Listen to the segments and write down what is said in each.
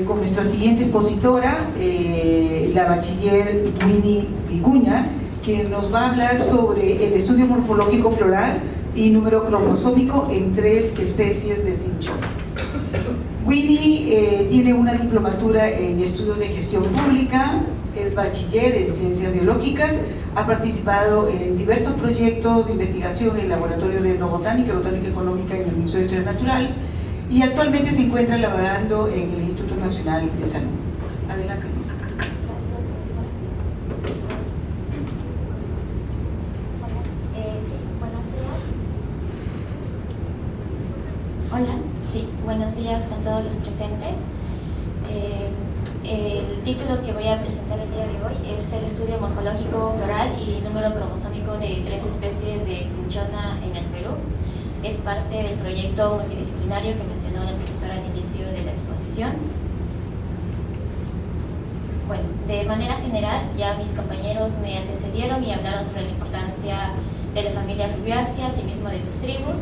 con nuestra siguiente expositora, la bachiller Winnie Vicuña, que nos va a hablar sobre el estudio morfológico floral y número cromosómico en 3 especies de cinchona. Winnie tiene una diplomatura en estudios de gestión pública, es bachiller en ciencias biológicas, ha participado en diversos proyectos de investigación en el Laboratorio de Etnobotánica y Botánica Económica en el Museo de Historia Natural y actualmente se encuentra laborando en el Instituto Nacional de Salud. Adelante. Hola, sí, buenos días con todos los presentes. El título que voy a presentar el día de hoy es el estudio morfológico floral y número cromosómico de 3 especies de cinchona en el Perú. Es parte del proyecto multidisciplinario que mencionó la profesora al inicio de la exposición. Bueno, de manera general, ya mis compañeros me antecedieron y hablaron sobre la importancia de la familia Rubiaceae, asimismo de sus tribus.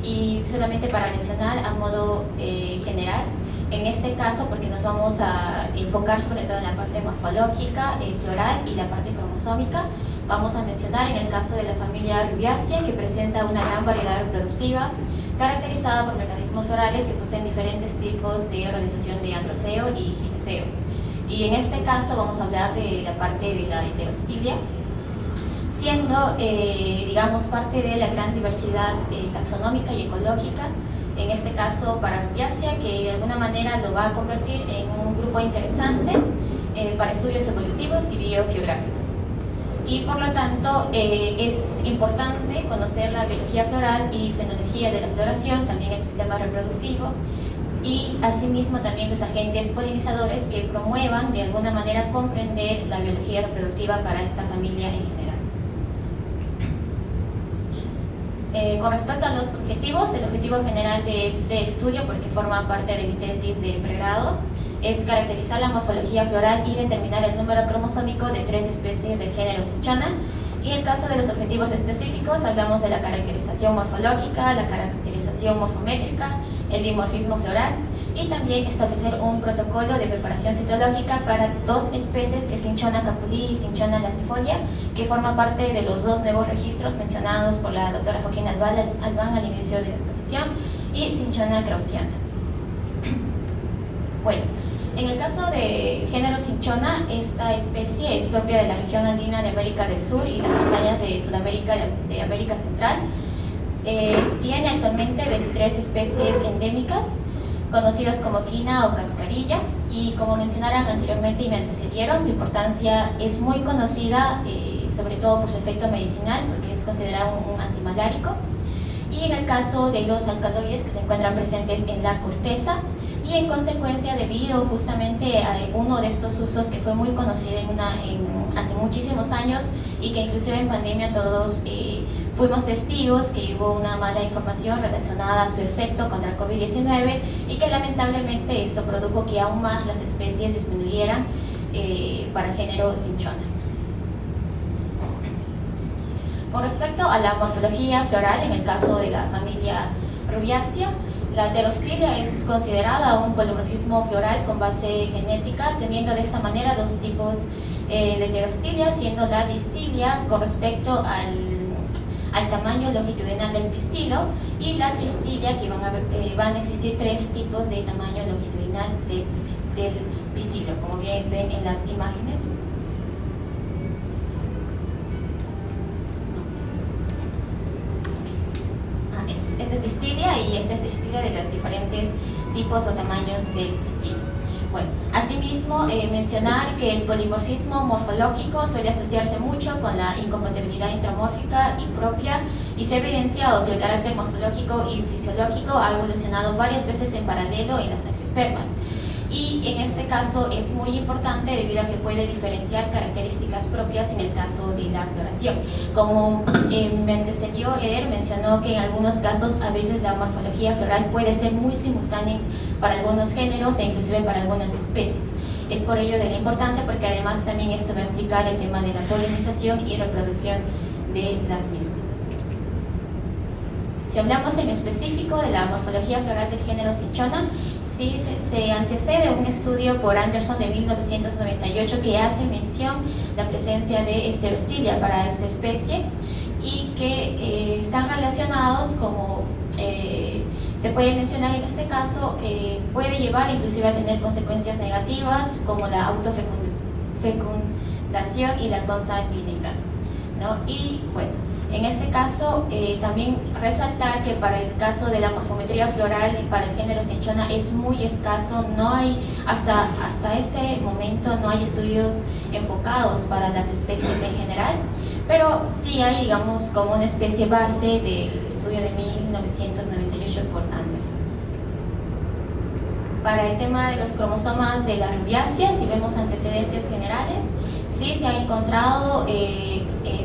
Y solamente para mencionar a modo general, en este caso, porque nos vamos a enfocar sobre todo en la parte morfológica, floral y la parte cromosómica, vamos a mencionar en el caso de la familia Rubiaceae, que presenta una gran variedad reproductiva, caracterizada por mecanismos florales que poseen diferentes tipos de organización de androceo y gineceo. Y en este caso vamos a hablar de la parte de la heterostilia, siendo, digamos, parte de la gran diversidad taxonómica y ecológica, en este caso para Rubiaceae, que de alguna manera lo va a convertir en un grupo interesante para estudios evolutivos y biogeográficos. Y por lo tanto es importante conocer la biología floral y fenología de la floración, también el sistema reproductivo, y asimismo también los agentes polinizadores que promuevan de alguna manera comprender la biología reproductiva para esta familia en general. Con respecto a los objetivos, el objetivo general de este estudio, porque forma parte de mi tesis de pregrado, es caracterizar la morfología floral y determinar el número cromosómico de 3 especies del género cinchona. Y en el caso de los objetivos específicos, hablamos de la caracterización morfológica, la caracterización morfométrica, el dimorfismo floral y también establecer un protocolo de preparación citológica para 2 especies, que es Cinchona capulí y Cinchona lasifolia, que forma parte de los 2 nuevos registros mencionados por la doctora Joaquina Albán al inicio de la exposición, y Cinchona kraussiana. Bueno, en el caso de género cinchona, esta especie es propia de la región andina de América del Sur y las montañas de Sudamérica de América Central. Tiene actualmente 23 especies endémicas, conocidos como quina o cascarilla, y como mencionaron anteriormente y me antecedieron, su importancia es muy conocida, sobre todo por su efecto medicinal, porque es considerado un antimalárico, y en el caso de los alcaloides que se encuentran presentes en la corteza, y en consecuencia debido justamente a uno de estos usos que fue muy conocido hace muchísimos años y que inclusive en pandemia todos fuimos testigos que hubo una mala información relacionada a su efecto contra el COVID-19 y que lamentablemente eso produjo que aún más las especies disminuyeran para el género cinchona. Con respecto a la morfología floral, en el caso de la familia Rubiaceae, la heterostilia es considerada un polimorfismo floral con base genética, teniendo de esta manera 2 tipos de heterostilia, siendo la distilia con respecto al tamaño longitudinal del pistilo, y la tristilia, que van a existir 3 tipos de tamaño longitudinal del pistilo, como bien ven en las imágenes. Esta es distilia y esta es distilia de los diferentes tipos o tamaños del pistilo. Bueno, asimismo, mencionar que el polimorfismo morfológico suele asociarse mucho con la incompatibilidad intramórfica y propia, y se ha evidenciado que el carácter morfológico y fisiológico ha evolucionado varias veces en paralelo en las angiospermas. Y en este caso es muy importante debido a que puede diferenciar características propias en el caso de la floración. Como me antecedió Eder, mencionó que en algunos casos a veces la morfología floral puede ser muy simultánea para algunos géneros e inclusive para algunas especies. Es por ello de la importancia, porque además también esto va a implicar el tema de la polinización y reproducción de las mismas. Si hablamos en específico de la morfología floral del género cinchona, sí se antecede un estudio por Anderson de 1998 que hace mención la presencia de Sterostilia para esta especie y que están relacionados como se puede mencionar en este caso, puede llevar inclusive a tener consecuencias negativas como la autofecundación y la consanguinidad, ¿no? Y bueno, en este caso también resaltar que para el caso de la morfometría floral y para el género cinchona es muy escaso, no hay, hasta este momento no hay estudios enfocados para las especies en general, pero sí hay, digamos, como una especie base del estudio de 1998 por Anderson. Para el tema de los cromosomas de la rubiácea, si vemos antecedentes generales, sí se han encontrado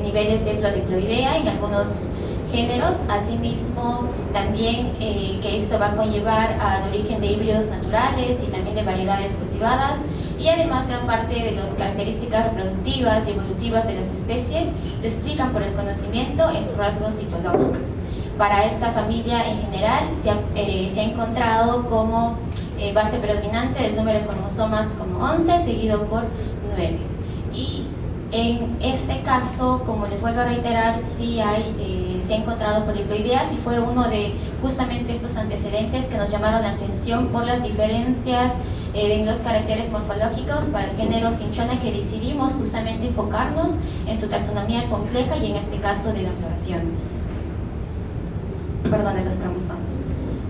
niveles de poliploidea en algunos géneros, asimismo también que esto va a conllevar al origen de híbridos naturales y también de variedades cultivadas, y además gran parte de las características reproductivas y evolutivas de las especies se explican por el conocimiento en sus rasgos citológicos. Para esta familia en general se ha encontrado como base predominante del número de cromosomas como 11, seguido por 9. Y en este caso, como les vuelvo a reiterar, sí se ha encontrado poliploideas y fue uno de justamente estos antecedentes que nos llamaron la atención por las diferencias en los caracteres morfológicos para el género cinchona, que decidimos justamente enfocarnos en su taxonomía compleja y en este caso de la floración, de los cromosomas.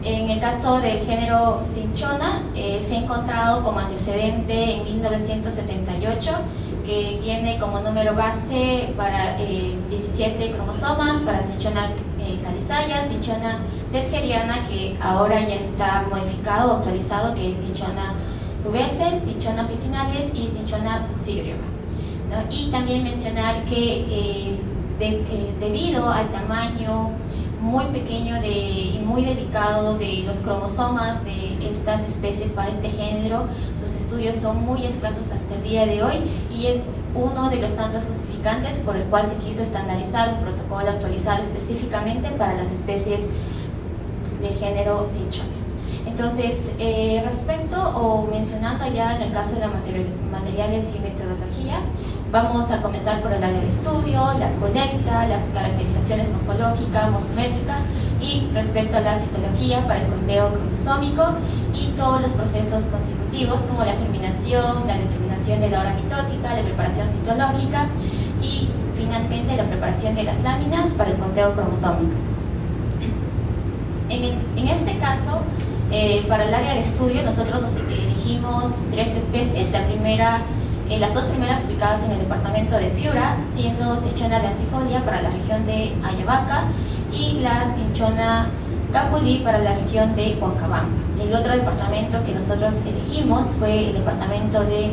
En el caso del género cinchona, se ha encontrado como antecedente en 1978, que tiene como número base para 17 cromosomas para cinchona calizaya, cinchona detgeriana, que ahora ya está modificado o actualizado, que es cinchona pubescens, cinchona officinales y cinchona succirium, ¿no? Y también mencionar que debido al tamaño muy pequeño y muy delicado de los cromosomas de estas especies para este género, sus estudios son muy escasos hasta el día de hoy, y es uno de los tantos justificantes por el cual se quiso estandarizar un protocolo actualizado específicamente para las especies del género cinchona. Entonces, respecto o mencionando ya en el caso de los materiales y metodología, vamos a comenzar por el área de estudio, la colecta, las caracterizaciones morfológicas, morfométricas, y respecto a la citología para el conteo cromosómico y todos los procesos consecutivos como la germinación, la determinación de la hora mitótica, la preparación citológica y finalmente la preparación de las láminas para el conteo cromosómico. En este caso, para el área de estudio nosotros nos elegimos 3 especies. Las 2 primeras ubicadas en el departamento de Piura, siendo cinchona lancifolia para la región de Ayabaca y la cinchona capulí para la región de Huancabamba. El otro departamento que nosotros elegimos fue el departamento de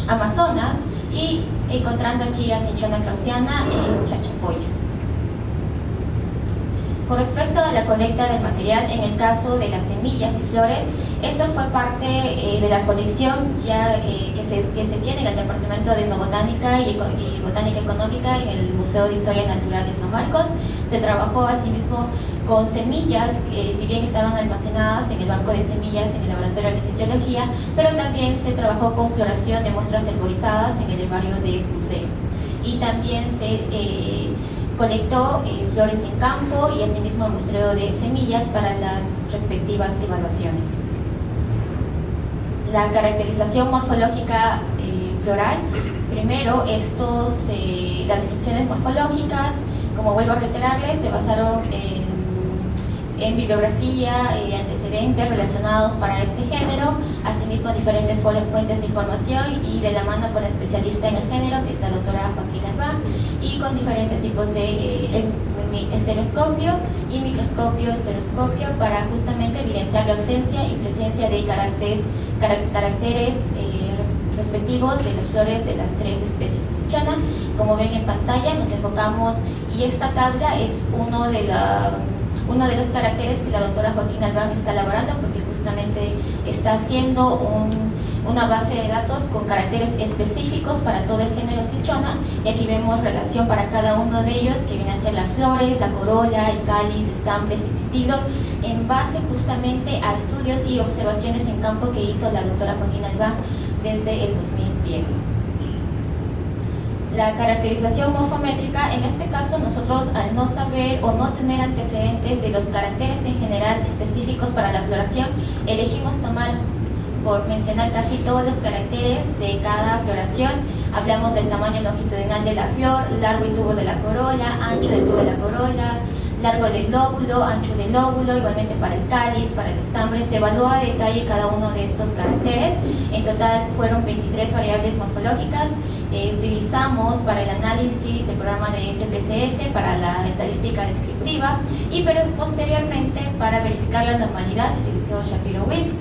Amazonas, y encontrando aquí a cinchona clausiana en Chachapoyas. Con respecto a la colecta del material, en el caso de las semillas y flores, esto fue parte de la colección ya que se tiene en el Departamento de Etnobotánica y Botánica Económica en el Museo de Historia Natural de San Marcos. Se trabajó asimismo con semillas que, si bien estaban almacenadas en el banco de semillas en el laboratorio de fisiología, pero también se trabajó con floración de muestras herborizadas en el herbario de museo. Y también se colectó flores en campo y asimismo muestreo de semillas para las respectivas evaluaciones. La caracterización morfológica floral, primero las descripciones morfológicas, como vuelvo a reiterarles, se basaron en bibliografía, antecedentes relacionados para este género, asimismo diferentes fuentes de información y de la mano con la especialista en el género, que es la doctora Joaquín Albán, y con diferentes tipos de estereoscopio y microscopio, estereoscopio, para justamente evidenciar la ausencia y presencia de caracteres respectivos de las flores de las 3 especies de cinchona. Como ven en pantalla, nos enfocamos, y esta tabla es uno de los caracteres que la doctora Joaquín Albán está elaborando, porque justamente está haciendo una base de datos con caracteres específicos para todo el género cinchona, y aquí vemos relación para cada uno de ellos, que viene a ser las flores, la corola, el cáliz, estambres y pistilos, en base justamente a estudios y observaciones en campo que hizo la doctora Joaquín Albán desde el 2010. La caracterización morfométrica, en este caso nosotros al no saber o no tener antecedentes de los caracteres en general específicos para la floración, elegimos tomar, por mencionar casi todos los caracteres de cada floración. Hablamos del tamaño longitudinal de la flor, largo y tubo de la corola, ancho del tubo de la corola, largo del lóbulo, ancho del lóbulo, igualmente para el cáliz, para el estambre. Se evaluó a detalle cada uno de estos caracteres. En total fueron 23 variables morfológicas. Utilizamos para el análisis el programa de SPSS para la estadística descriptiva pero posteriormente para verificar la normalidad se utilizó Shapiro-Wilk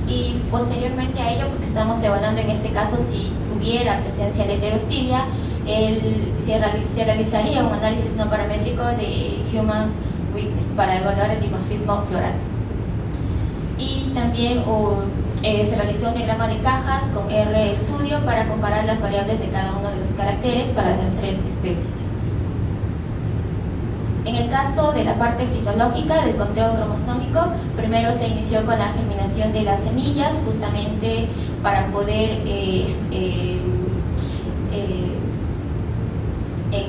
y posteriormente a ello, porque estamos evaluando en este caso si hubiera presencia de heterostilia, se realizaría un análisis no paramétrico de Human-Wilk para evaluar el dimorfismo floral. Y también se realizó un diagrama de cajas con RStudio para comparar las variables de cada uno de los caracteres para las 3 especies. En el caso de la parte citológica del conteo cromosómico, primero se inició con la germinación de las semillas, justamente para poder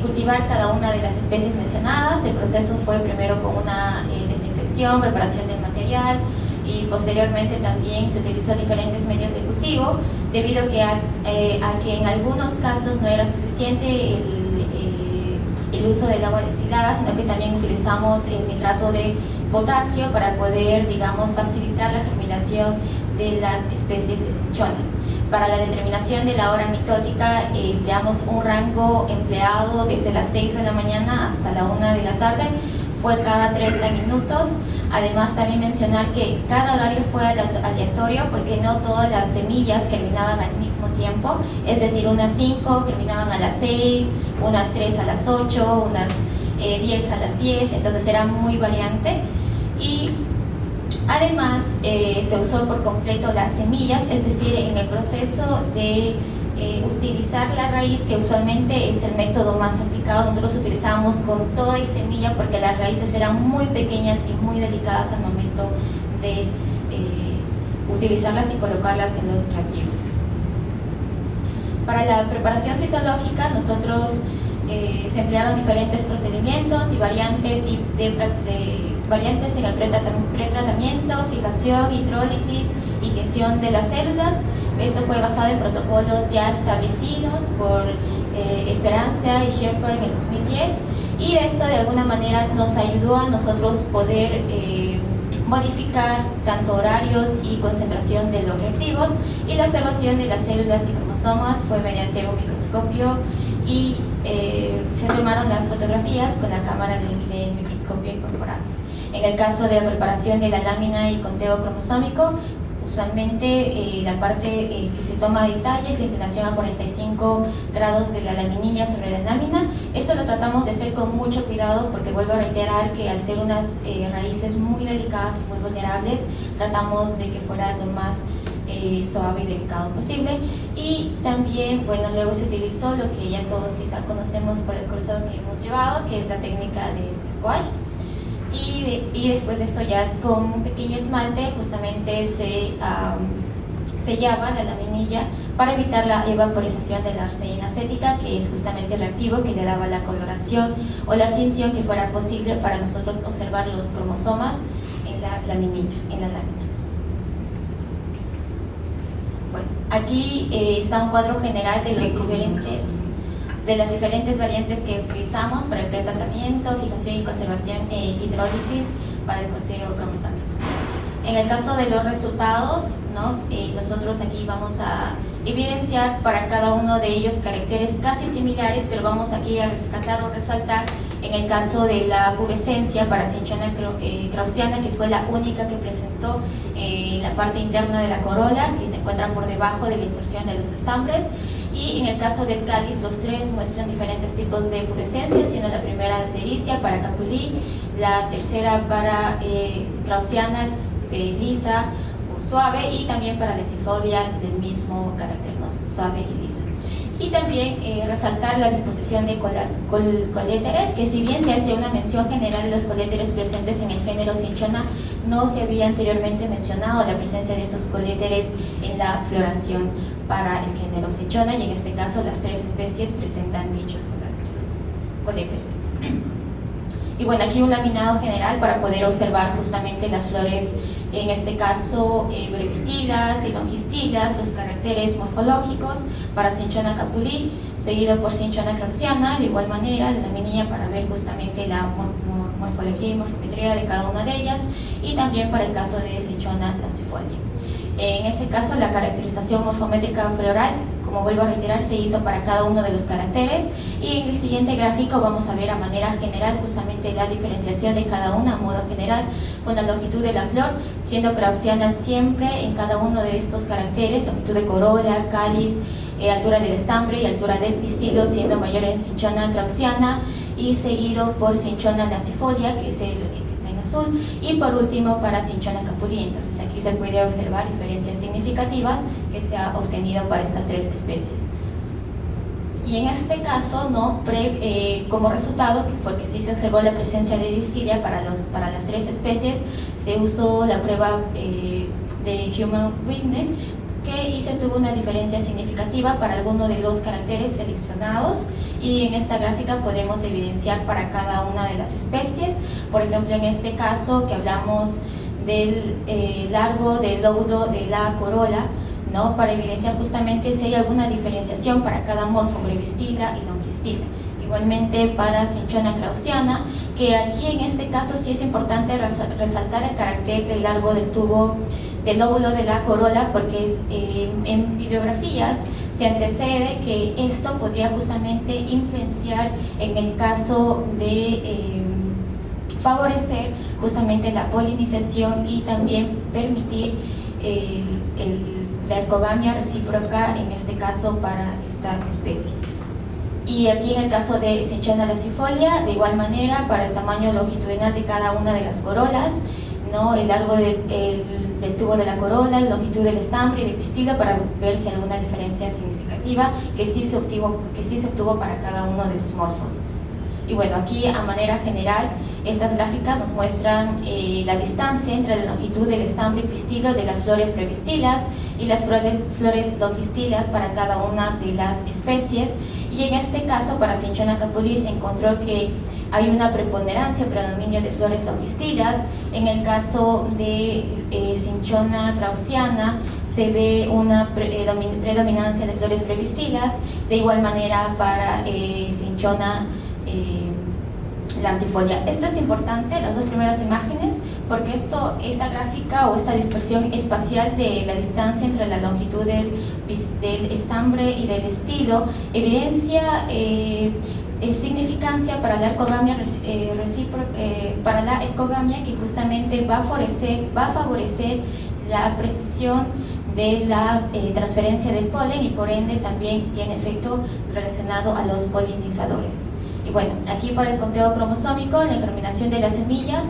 cultivar cada una de las especies mencionadas. El proceso fue primero con una desinfección, preparación del material, y posteriormente también se utilizó diferentes medios de cultivo, debido a que en algunos casos no era suficiente el uso del agua destilada, sino que también utilizamos el nitrato de potasio para poder, digamos, facilitar la germinación de las especies de cinchona. Para la determinación de la hora mitótica empleamos un rango empleado desde las 6 de la mañana hasta la 1 de la tarde, fue cada 30 minutos. Además, también mencionar que cada horario fue aleatorio porque no todas las semillas germinaban al mismo tiempo, es decir, unas 5 germinaban a las 6, unas 3 a las 8, unas 10 a las 10, entonces era muy variante. Y además se usó por completo las semillas, es decir, en el proceso de utilizar la raíz, que usualmente es el método más aplicado, nosotros utilizábamos con toda y semilla porque las raíces eran muy pequeñas y muy delicadas al momento de utilizarlas y colocarlas en los reactivos. Para la preparación citológica nosotros se emplearon diferentes procedimientos y variantes variantes en el pretratamiento, fijación, hidrólisis y tinción de las células. Esto fue basado en protocolos ya establecidos por Esperanza y Shepard en el 2010, y esto de alguna manera nos ayudó a nosotros poder modificar tanto horarios y concentración de los reactivos, y la observación de las células y cromosomas fue mediante un microscopio y se tomaron las fotografías con la cámara del microscopio incorporado. En el caso de la preparación de la lámina y conteo cromosómico, usualmente la parte que se toma detalle es la inclinación a 45 grados de la laminilla sobre la lámina. Esto lo tratamos de hacer con mucho cuidado porque vuelvo a reiterar que al ser unas raíces muy delicadas y muy vulnerables, tratamos de que fuera lo más suave y delicado posible. Y también, bueno, luego se utilizó lo que ya todos quizá conocemos por el curso que hemos llevado, que es la técnica de squash. Y después de esto ya es con un pequeño esmalte, justamente se sellaba la laminilla para evitar la evaporización de la arsenina acética, que es justamente el reactivo que le daba la coloración o la tinción que fuera posible para nosotros observar los cromosomas en la laminilla, en la lámina. Bueno, aquí está un cuadro general de las diferentes variantes que utilizamos para el pretratamiento, fijación y conservación e hidrólisis para el conteo cromosómico. En el caso de los resultados, ¿no? Nosotros aquí vamos a evidenciar para cada uno de ellos caracteres casi similares, pero vamos aquí a rescatar o resaltar en el caso de la pubescencia para Cinchona kraussiana, que fue la única que presentó la parte interna de la corola, que se encuentra por debajo de la inserción de los estambres. Y en el caso del cáliz, los tres muestran diferentes tipos de pubescencia, siendo la primera sericia para capulí, la tercera para kraussiana es lisa o suave, y también para la sifodia del mismo carácter, ¿no? Suave y lisa. Y también resaltar la disposición de coléteres, que si bien se hace una mención general de los coléteres presentes en el género cinchona, no se había anteriormente mencionado la presencia de esos coléteres en la floración para el género cinchona, y en este caso las 3 especies presentan dichos coléteres. Y bueno, aquí un laminado general para poder observar justamente las flores, en este caso brevistilas y longistilas, los caracteres morfológicos para cinchona capulí, seguido por cinchona kraussiana, de igual manera la laminilla para ver justamente la morfología y morfometría de cada una de ellas, y también para el caso de cinchona lancifolia. En este caso la caracterización morfométrica floral, como vuelvo a reiterar, se hizo para cada uno de los caracteres, y en el siguiente gráfico vamos a ver a manera general justamente la diferenciación de cada una a modo general, con la longitud de la flor siendo kraussiana siempre en cada uno de estos caracteres, longitud de corola, cáliz, altura del estambre y altura del pistilo siendo mayor en cinchona kraussiana, y seguido por cinchona lancifolia, que es el que está en azul, y por último para cinchona capulí. Entonces aquí se puede observar diferencias significativas que se ha obtenido para estas 3 especies. Y en este caso, como resultado, porque sí se observó la presencia de distilia para las 3 especies, se usó la prueba de Human Witness, y se tuvo una diferencia significativa para alguno de los caracteres seleccionados, y en esta gráfica podemos evidenciar para cada una de las especies. Por ejemplo, en este caso que hablamos del largo del lóbulo de la corola, ¿no?, para evidenciar justamente si hay alguna diferenciación para cada morfo, brevistila y longistila. Igualmente para cinchona kraussiana, que aquí en este caso sí es importante resaltar el carácter del largo del tubo del lóbulo de la corola, porque en bibliografías se antecede que esto podría justamente influenciar en el caso de favorecer justamente la polinización y también permitir la ergogamia recíproca, en este caso para esta especie. Y aquí en el caso de cinchona lacifolia, de igual manera para el tamaño longitudinal de cada una de las corolas, ¿no?, el largo del tubo de la corola, la longitud del estambre y del pistilo, para ver si hay alguna diferencia significativa que sí se obtuvo para cada uno de los morfos. Y bueno, aquí a manera general estas gráficas nos muestran la distancia entre la longitud del estambre y pistilo de las flores brevistilas y las flores longistilas para cada una de las especies. Y en este caso para cinchona capulí se encontró que hay una preponderancia o predominio de flores longistilas. En el caso de cinchona kraussiana se ve una predominancia de flores brevistilas. De igual manera para cinchona lancifolia. Esto es importante, las 2 primeras imágenes, porque esta gráfica o esta dispersión espacial de la distancia entre la longitud del estambre y del estilo evidencia significancia para la ergogamia que justamente va a favorecer la precisión de la transferencia del polen, y por ende también tiene efecto relacionado a los polinizadores. Y bueno, aquí para el conteo cromosómico, la germinación de las semillas